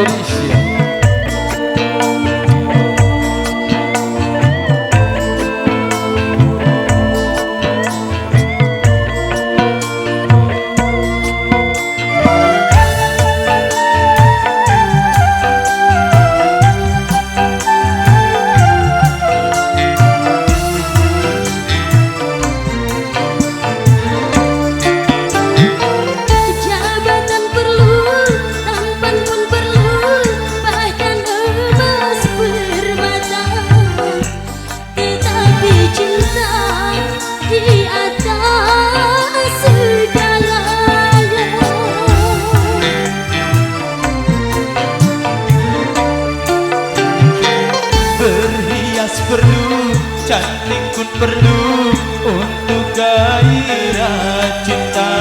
Indonesia. Perlu, cantik pun perlu untuk gairah cinta.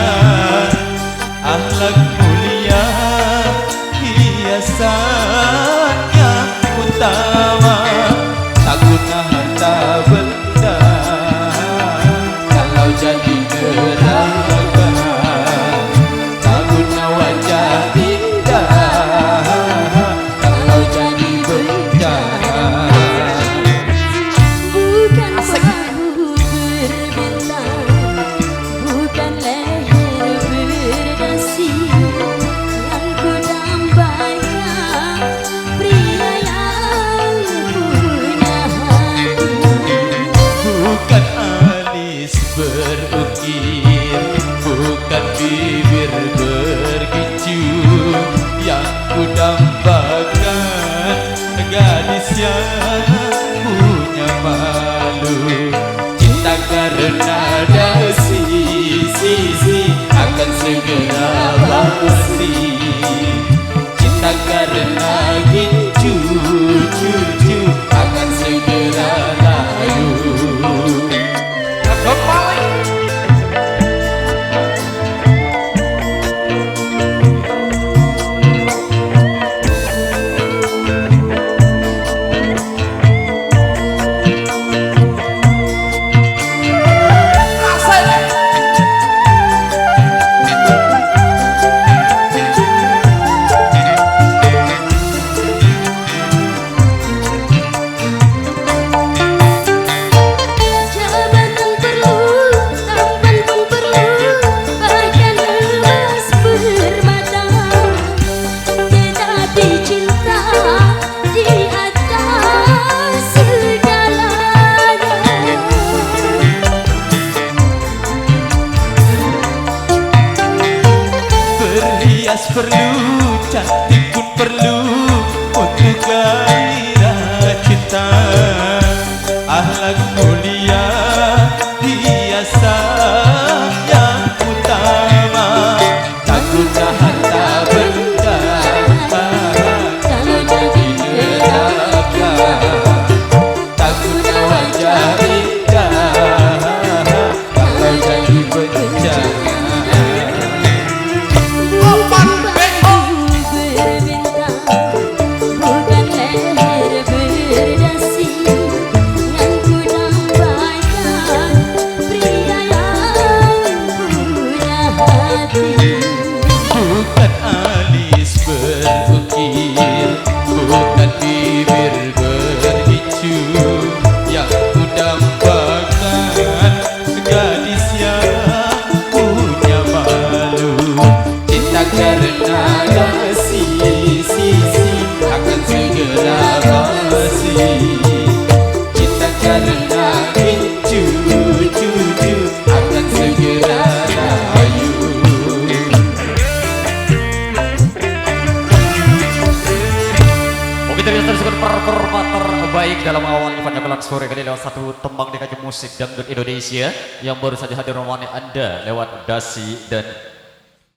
Akhlak mulia, hiasan yang utama. Tak guna harta benda kalau jadi neraka. Tak guna wajah indah kalau jadi bencana. Berukir, bukan bibir bergicu yang ku dambakan, gadis yang punya malu. Cinta karena sisi akan segera basi. Cinta karena gincu cucu akan segera layu. Perlu, cantik pun perlu untuk gairah cinta. Akhlak mulia, hiasan yang utama. Tak guna harta benda kalau jadi neraka. Tak guna wajah indah kalau jadi bencana. Bukan alis berukir, bukan bibir bergicu yang ku dambakan, gadis yang punya malu. Cinta karena sisi akan segera basi. Cinta karena gincu cucu akan segera layu. Performa terbaik dalam awal event Jalan Sore kali lewat satu tembang di kaca musik dangdut Indonesia yang baru saja hadir menemani Anda lewat Dasi dan